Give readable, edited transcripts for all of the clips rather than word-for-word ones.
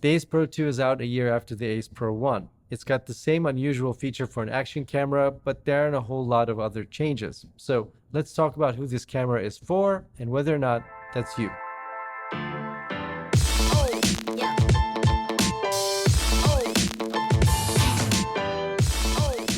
The Ace Pro 2 is out a year after the Ace Pro 1. It's got the same unusual feature for an action camera, but there aren't a whole lot of other changes. So let's talk about who this camera is for and whether or not that's you.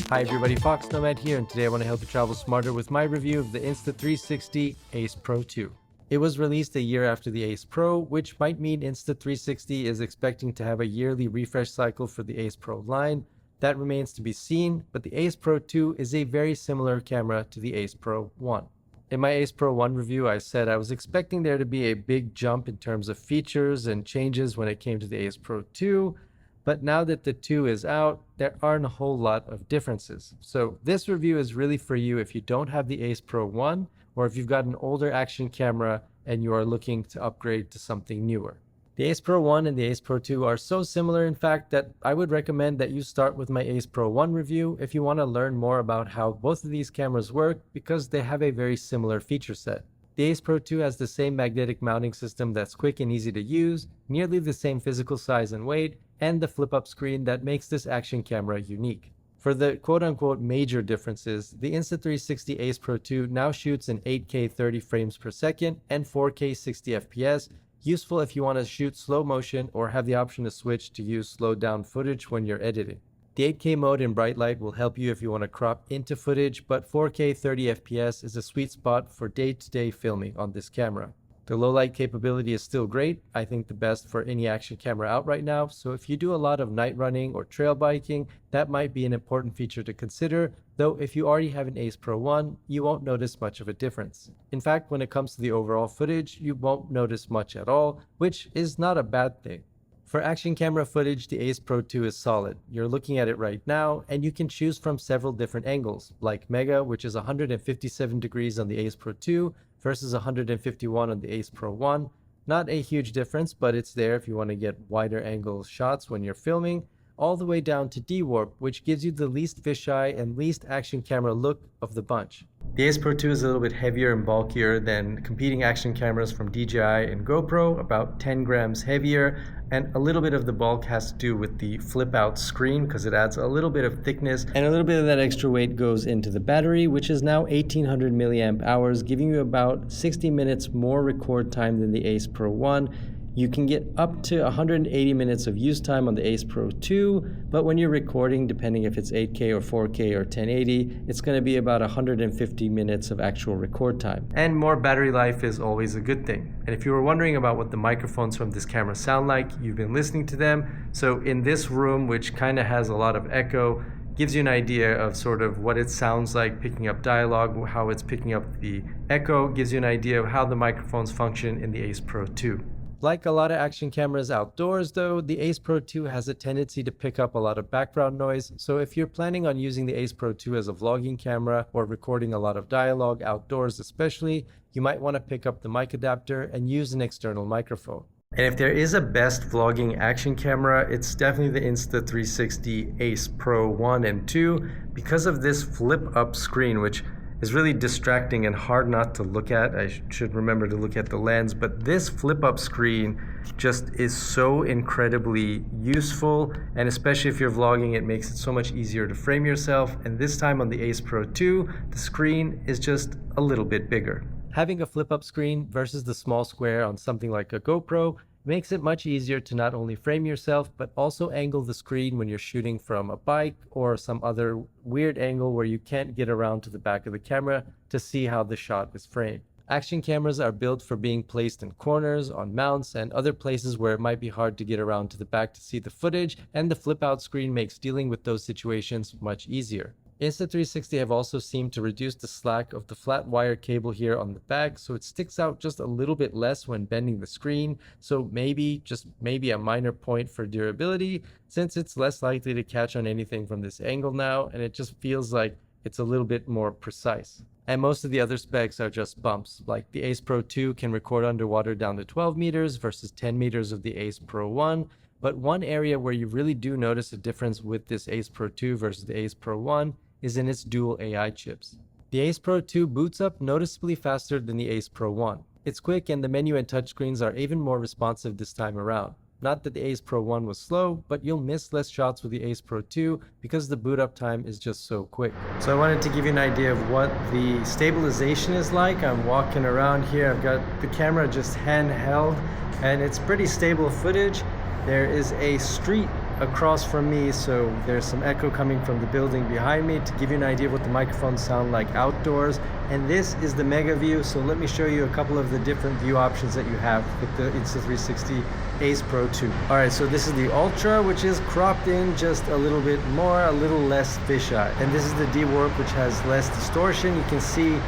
Hi everybody, foXnoMad here, and today I want to help you travel smarter with my review of the Insta360 Ace Pro 2. It was released a year after the Ace Pro, which might mean Insta360 is expecting to have a yearly refresh cycle for the Ace Pro line. That remains to be seen, but the Ace Pro 2 is a very similar camera to the Ace Pro 1. In my Ace Pro 1 review, I said I was expecting there to be a big jump in terms of features and changes when it came to the Ace Pro 2, but now that the 2 is out, there aren't a whole lot of differences. So this review is really for you if you don't have the Ace Pro 1, or if you've got an older action camera and you are looking to upgrade to something newer. The Ace Pro 1 and the Ace Pro 2 are so similar, in fact, that I would recommend that you start with my Ace Pro 1 review if you want to learn more about how both of these cameras work, because they have a very similar feature set. The Ace Pro 2 has the same magnetic mounting system that's quick and easy to use, nearly the same physical size and weight, and the flip-up screen that makes this action camera unique. For the quote-unquote major differences, the Insta360 Ace Pro 2 now shoots in 8K 30 frames per second and 4K 60 FPS, useful if you want to shoot slow motion or have the option to switch to use slowed down footage when you're editing. The 8K mode in bright light will help you if you want to crop into footage, but 4K 30 FPS is a sweet spot for day-to-day filming on this camera. The low light capability is still great, I think the best for any action camera out right now, so if you do a lot of night running or trail biking, that might be an important feature to consider, though if you already have an Ace Pro 1, you won't notice much of a difference. In fact, when it comes to the overall footage, you won't notice much at all, which is not a bad thing. For action camera footage, the Ace Pro 2 is solid. You're looking at it right now, and you can choose from several different angles, like Mega, which is 157 degrees on the Ace Pro 2 versus 151 on the Ace Pro 1. Not a huge difference, but it's there if you want to get wider angle shots when you're filming, all the way down to D-Warp, which gives you the least fisheye and least action camera look of the bunch. The Ace Pro 2 is a little bit heavier and bulkier than competing action cameras from DJI and GoPro, about 10 grams heavier, and a little bit of the bulk has to do with the flip out screen because it adds a little bit of thickness, and a little bit of that extra weight goes into the battery, which is now 1800 milliamp hours, giving you about 60 minutes more record time than the Ace Pro 1. You can get up to 180 minutes of use time on the Ace Pro 2, but when you're recording, depending if it's 8K or 4K or 1080, it's going to be about 150 minutes of actual record time. And more battery life is always a good thing. And if you were wondering about what the microphones from this camera sound like, you've been listening to them. So in this room, which kind of has a lot of echo, gives you an idea of sort of what it sounds like picking up dialogue, how it's picking up the echo, gives you an idea of how the microphones function in the Ace Pro 2. Like a lot of action cameras outdoors though, the Ace Pro 2 has a tendency to pick up a lot of background noise, so if you're planning on using the Ace Pro 2 as a vlogging camera or recording a lot of dialogue outdoors especially, you might want to pick up the mic adapter and use an external microphone. And if there is a best vlogging action camera, it's definitely the Insta360 Ace Pro 1 and 2 because of this flip-up screen, which is really distracting and hard not to look at. I should remember to look at the lens, but this flip-up screen just is so incredibly useful, and especially if you're vlogging, it makes it so much easier to frame yourself, and this time on the Ace Pro 2, the screen is just a little bit bigger. Having a flip-up screen versus the small square on something like a GoPro makes it much easier to not only frame yourself, but also angle the screen when you're shooting from a bike or some other weird angle where you can't get around to the back of the camera to see how the shot is framed. Action cameras are built for being placed in corners, on mounts, and other places where it might be hard to get around to the back to see the footage, and the flip-out screen makes dealing with those situations much easier. Insta360 have also seemed to reduce the slack of the flat wire cable here on the back, so it sticks out just a little bit less when bending the screen, so maybe, just maybe a minor point for durability, since it's less likely to catch on anything from this angle now, and it just feels like it's a little bit more precise. And most of the other specs are just bumps, like the Ace Pro 2 can record underwater down to 12 meters versus 10 meters of the Ace Pro 1, but one area where you really do notice a difference with this Ace Pro 2 versus the Ace Pro 1 is in its dual AI chips. The Ace Pro 2 boots up noticeably faster than the Ace Pro 1. It's quick and the menu and touchscreens are even more responsive this time around. Not that the Ace Pro 1 was slow, but you'll miss less shots with the Ace Pro 2 because the boot up time is just so quick. So I wanted to give you an idea of what the stabilization is like. I'm walking around here, I've got the camera just handheld, and it's pretty stable footage. There is a street across from me, so there's some echo coming from the building behind me to give you an idea of what the microphones sound like outdoors. And this is the Mega View, so let me show you a couple of the different view options that you have with the Insta360 Ace Pro 2. Alright, so this is the Ultra, which is cropped in just a little bit more, a little less fisheye. And this is the D-Warp, which has less distortion. You can see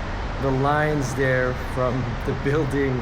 the lines there from the building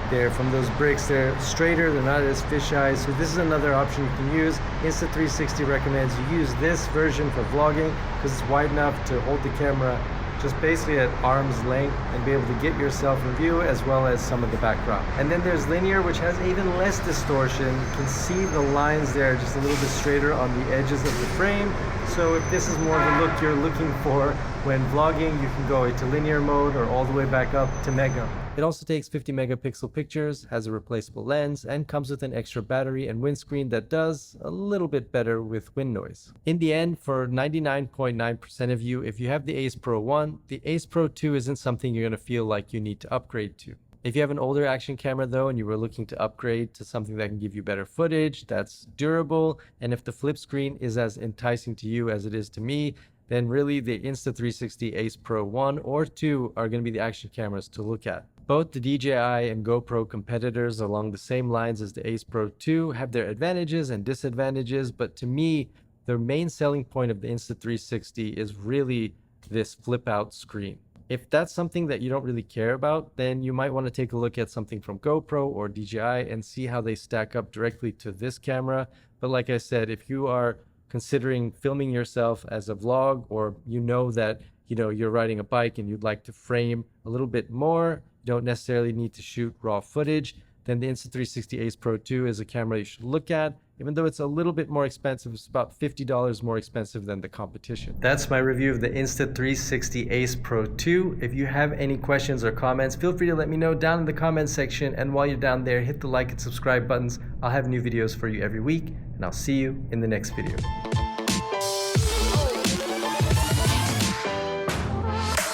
there, from those bricks. They're straighter, they're not as fisheye, so this is another option you can use. Insta360 recommends you use this version for vlogging because it's wide enough to hold the camera just basically at arm's length and be able to get yourself in view as well as some of the backdrop. And then there's linear, which has even less distortion. You can see the lines there just a little bit straighter on the edges of the frame. So if this is more of the look you're looking for when vlogging, you can go into linear mode or all the way back up to Mega. It also takes 50 megapixel pictures, has a replaceable lens, and comes with an extra battery and windscreen that does a little bit better with wind noise. In the end, for 99.9% of you, if you have the Ace Pro 1, the Ace Pro 2 isn't something you're going to feel like you need to upgrade to. If you have an older action camera though, and you were looking to upgrade to something that can give you better footage, that's durable, and if the flip screen is as enticing to you as it is to me, then really the Insta360 Ace Pro 1 or 2 are going to be the action cameras to look at. Both the DJI and GoPro competitors along the same lines as the Ace Pro 2 have their advantages and disadvantages, but to me, the main selling point of the Insta360 is really this flip out screen. If that's something that you don't really care about, then you might want to take a look at something from GoPro or DJI and see how they stack up directly to this camera. But like I said, if you are considering filming yourself as a vlog, or you know that you're riding a bike and you'd like to frame a little bit more, you don't necessarily need to shoot raw footage, then the Insta360 Ace Pro 2 is a camera you should look at. Even though it's a little bit more expensive, it's about $50 more expensive than the competition. That's my review of the Insta360 Ace Pro 2. If you have any questions or comments, feel free to let me know down in the comments section. And while you're down there, hit the like and subscribe buttons. I'll have new videos for you every week, and I'll see you in the next video.